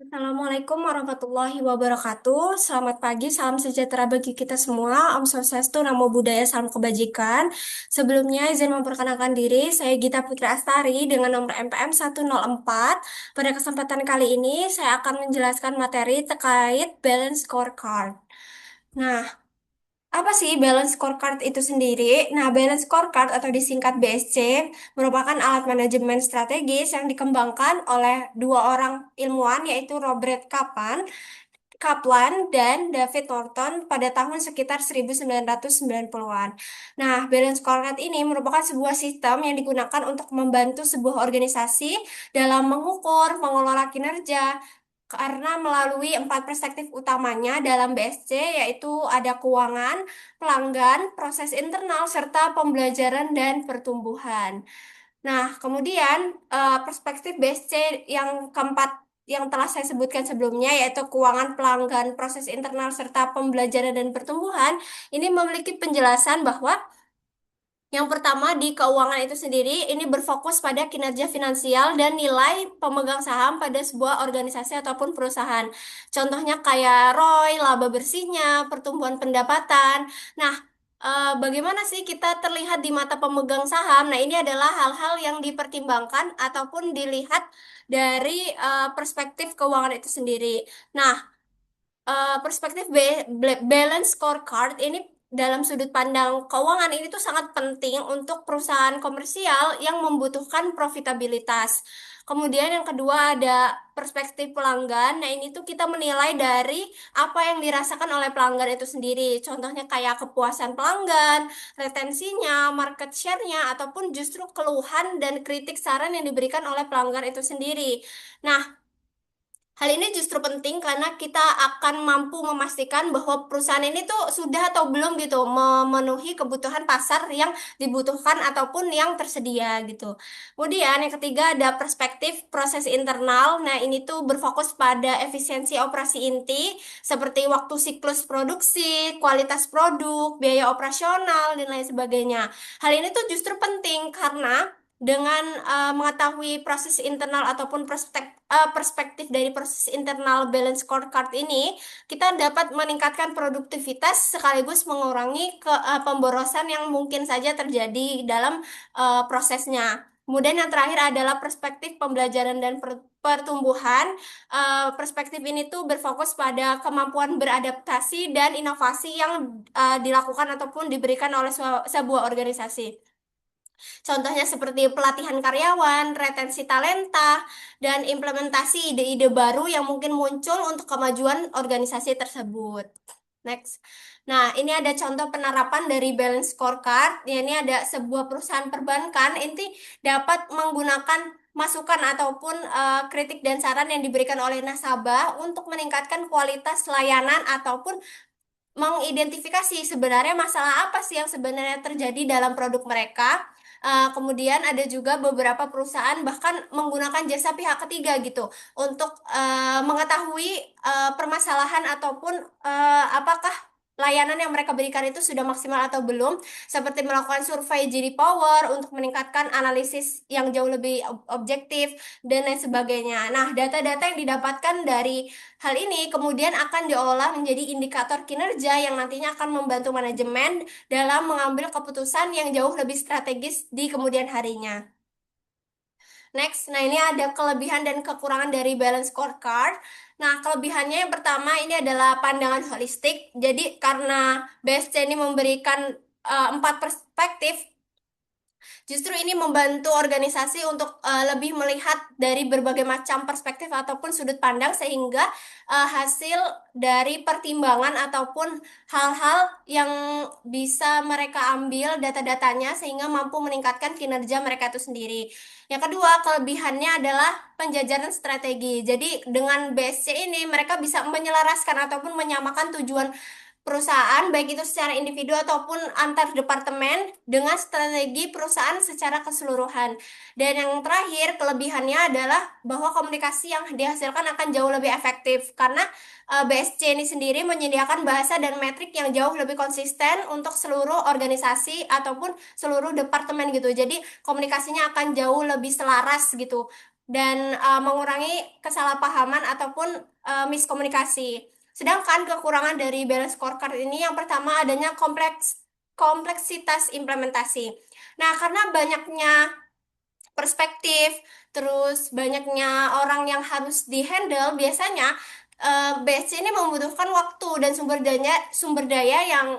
Assalamualaikum warahmatullahi wabarakatuh. Selamat pagi, salam sejahtera bagi kita semua. Om Swastiastu, Namo Buddhaya, salam kebajikan. Sebelumnya izin memperkenalkan diri, saya Gita Putri Astari dengan nomor MPM 104. Pada kesempatan kali ini, saya akan menjelaskan materi terkait balance scorecard. Nah, apa sih balance scorecard itu sendiri? Nah, balance scorecard atau disingkat BSC merupakan alat manajemen strategis yang dikembangkan oleh dua orang ilmuwan yaitu Robert Kaplan dan David Norton pada tahun sekitar 1990-an. Nah, balance scorecard ini merupakan sebuah sistem yang digunakan untuk membantu sebuah organisasi dalam mengukur, mengelola kinerja, karena melalui empat perspektif utamanya dalam BSC, yaitu ada keuangan, pelanggan, proses internal, serta pembelajaran dan pertumbuhan. Nah, kemudian perspektif BSC yang keempat yang telah saya sebutkan sebelumnya, yaitu keuangan, pelanggan, proses internal, serta pembelajaran dan pertumbuhan, ini memiliki penjelasan bahwa yang pertama, di keuangan itu sendiri, ini berfokus pada kinerja finansial dan nilai pemegang saham pada sebuah organisasi ataupun perusahaan. Contohnya kayak ROI, laba bersihnya, pertumbuhan pendapatan. Nah, bagaimana sih kita terlihat di mata pemegang saham? Nah, ini adalah hal-hal yang dipertimbangkan ataupun dilihat dari perspektif keuangan itu sendiri. Nah, perspektif balance scorecard ini dalam sudut pandang keuangan ini tuh sangat penting untuk perusahaan komersial yang membutuhkan profitabilitas. Kemudian yang kedua ada perspektif pelanggan. Nah, ini tuh kita menilai dari apa yang dirasakan oleh pelanggan itu sendiri. Contohnya kayak kepuasan pelanggan, retensinya, market share-nya, ataupun justru keluhan dan kritik saran yang diberikan oleh pelanggan itu sendiri. Nah, hal ini justru penting karena kita akan mampu memastikan bahwa perusahaan ini tuh sudah atau belum gitu memenuhi kebutuhan pasar yang dibutuhkan ataupun yang tersedia gitu. Kemudian yang ketiga ada perspektif proses internal. Nah, ini tuh berfokus pada efisiensi operasi inti seperti waktu siklus produksi, kualitas produk, biaya operasional dan lain sebagainya. Hal ini tuh justru penting karena dengan mengetahui proses internal ataupun perspektif dari proses internal balance scorecard ini, kita dapat meningkatkan produktivitas sekaligus mengurangi pemborosan yang mungkin saja terjadi dalam prosesnya. Kemudian yang terakhir adalah perspektif pembelajaran dan pertumbuhan. Perspektif ini tuh berfokus pada kemampuan beradaptasi dan inovasi yang dilakukan ataupun diberikan oleh sebuah organisasi. Contohnya seperti pelatihan karyawan, retensi talenta, dan implementasi ide-ide baru yang mungkin muncul untuk kemajuan organisasi tersebut. Next. Nah, ini ada contoh penerapan dari balance scorecard. Ya, ini ada sebuah perusahaan perbankan, inti dapat menggunakan masukan ataupun kritik dan saran yang diberikan oleh nasabah untuk meningkatkan kualitas layanan ataupun mengidentifikasi sebenarnya masalah apa sih yang sebenarnya terjadi dalam produk mereka. Kemudian ada juga beberapa perusahaan bahkan menggunakan jasa pihak ketiga gitu untuk mengetahui permasalahan ataupun apakah layanan yang mereka berikan itu sudah maksimal atau belum, seperti melakukan survei JD Power untuk meningkatkan analisis yang jauh lebih objektif dan lain sebagainya. Nah, data-data yang didapatkan dari hal ini kemudian akan diolah menjadi indikator kinerja yang nantinya akan membantu manajemen dalam mengambil keputusan yang jauh lebih strategis di kemudian harinya. Next, nah ini ada kelebihan dan kekurangan dari balance scorecard. Nah, kelebihannya yang pertama ini adalah pandangan holistik. Jadi karena BSC ini memberikan empat perspektif, justru ini membantu organisasi untuk lebih melihat dari berbagai macam perspektif ataupun sudut pandang sehingga hasil dari pertimbangan ataupun hal-hal yang bisa mereka ambil data-datanya sehingga mampu meningkatkan kinerja mereka itu sendiri. Yang kedua, kelebihannya adalah penjajaran strategi. Jadi dengan BSC ini mereka bisa menyelaraskan ataupun menyamakan tujuan perusahaan, baik itu secara individu ataupun antar departemen, dengan strategi perusahaan secara keseluruhan. Dan yang terakhir, kelebihannya adalah bahwa komunikasi yang dihasilkan akan jauh lebih efektif, karena BSC ini sendiri menyediakan bahasa dan metrik yang jauh lebih konsisten untuk seluruh organisasi ataupun seluruh departemen gitu. Jadi komunikasinya akan jauh lebih selaras gitu. dan mengurangi kesalahpahaman ataupun miskomunikasi. Sedangkan kekurangan dari balance scorecard ini yang pertama adanya kompleksitas implementasi. Nah, karena banyaknya perspektif, terus banyaknya orang yang harus dihandle, biasanya BSC ini membutuhkan waktu dan sumber daya yang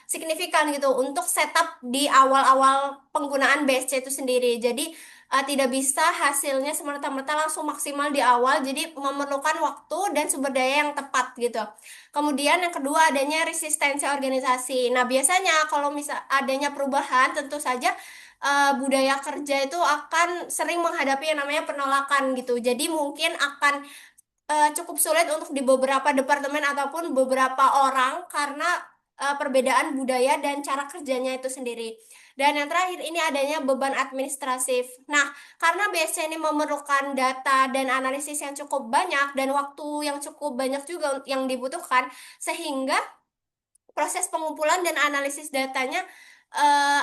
signifikan gitu untuk setup di awal-awal penggunaan BSC itu sendiri. Jadi tidak bisa hasilnya semerta-merta langsung maksimal di awal, jadi memerlukan waktu dan sumber daya yang tepat gitu. Kemudian yang kedua adanya resistensi organisasi. Nah, biasanya kalau misal adanya perubahan, tentu saja budaya kerja itu akan sering menghadapi yang namanya penolakan gitu. Jadi mungkin akan cukup sulit untuk di beberapa departemen ataupun beberapa orang karena perbedaan budaya dan cara kerjanya itu sendiri. Dan yang terakhir ini adanya beban administratif. Nah, karena biasanya ini memerlukan data dan analisis yang cukup banyak dan waktu yang cukup banyak juga yang dibutuhkan, sehingga proses pengumpulan dan analisis datanya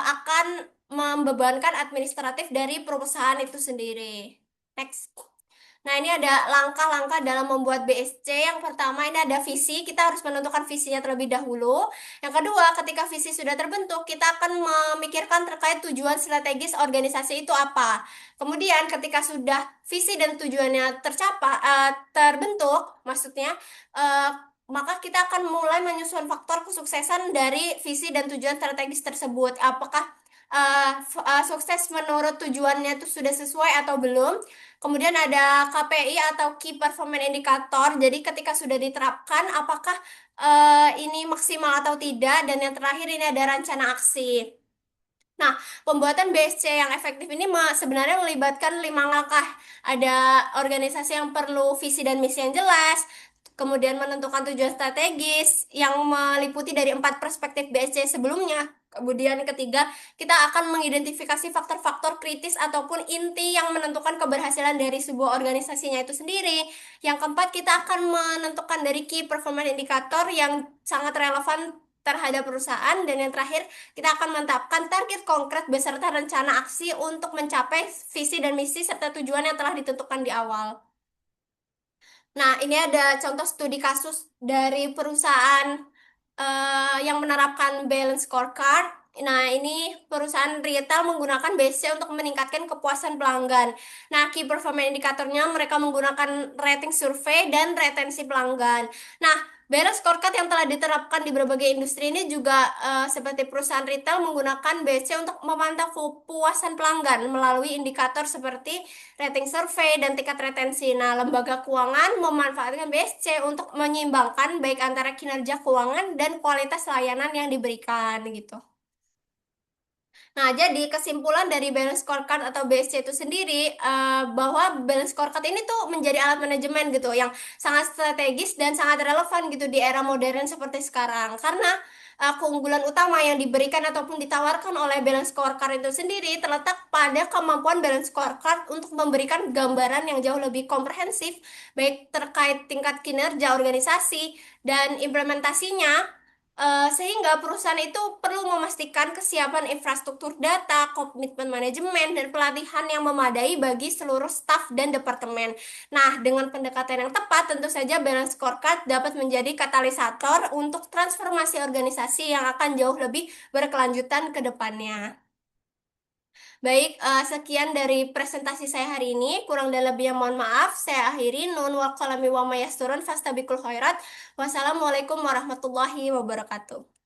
akan membebankan administratif dari perusahaan itu sendiri. Next. Nah, ini ada langkah-langkah dalam membuat BSC. Yang pertama, ini ada visi. Kita harus menentukan visinya terlebih dahulu. Yang kedua, ketika visi sudah terbentuk, kita akan memikirkan terkait tujuan strategis organisasi itu apa. Kemudian, ketika sudah visi dan tujuannya terbentuk, maksudnya, eh, maka kita akan mulai menyusun faktor kesuksesan dari visi dan tujuan strategis tersebut. Apakah sukses menurut tujuannya itu sudah sesuai atau belum? Kemudian ada KPI atau Key Performance Indicator. Jadi ketika sudah diterapkan, apakah ini maksimal atau tidak? Dan yang terakhir ini ada rencana aksi. Nah, pembuatan BSC yang efektif ini sebenarnya melibatkan 5 langkah. Ada organisasi yang perlu visi dan misi yang jelas, kemudian menentukan tujuan strategis yang meliputi dari 4 perspektif BSC sebelumnya. Kemudian ketiga, kita akan mengidentifikasi faktor-faktor kritis ataupun inti yang menentukan keberhasilan dari sebuah organisasinya itu sendiri. Yang keempat, kita akan menentukan dari key performance indicator yang sangat relevan terhadap perusahaan. Dan yang terakhir, kita akan menetapkan target konkret beserta rencana aksi untuk mencapai visi dan misi serta tujuan yang telah ditentukan di awal. Nah, ini ada contoh studi kasus dari perusahaan yang menerapkan balance scorecard. Nah, ini perusahaan retail menggunakan BC untuk meningkatkan kepuasan pelanggan. Nah, key performance indikatornya mereka menggunakan rating survei dan retensi pelanggan. Nah, balance scorecard yang telah diterapkan di berbagai industri ini juga seperti perusahaan retail menggunakan BC untuk memantau kepuasan pelanggan melalui indikator seperti rating survei dan tingkat retensi. Nah, lembaga keuangan memanfaatkan BSC untuk menyeimbangkan baik antara kinerja keuangan dan kualitas layanan yang diberikan gitu. Nah, jadi kesimpulan dari balance scorecard atau BSC itu sendiri bahwa balance scorecard ini tuh menjadi alat manajemen gitu yang sangat strategis dan sangat relevan gitu di era modern seperti sekarang. Karena keunggulan utama yang diberikan ataupun ditawarkan oleh balance scorecard itu sendiri terletak pada kemampuan balance scorecard untuk memberikan gambaran yang jauh lebih komprehensif baik terkait tingkat kinerja organisasi dan implementasinya. Sehingga perusahaan itu perlu memastikan kesiapan infrastruktur data, komitmen manajemen, dan pelatihan yang memadai bagi seluruh staf dan departemen. Nah, dengan pendekatan yang tepat, tentu saja balance scorecard dapat menjadi katalisator untuk transformasi organisasi yang akan jauh lebih berkelanjutan ke depannya. Baik, sekian dari presentasi saya hari ini. Kurang dan lebihnya mohon maaf. Saya akhiri. Nun wal qalami wa mayasturun fastabikul khairat. Wassalamualaikum warahmatullahi wabarakatuh.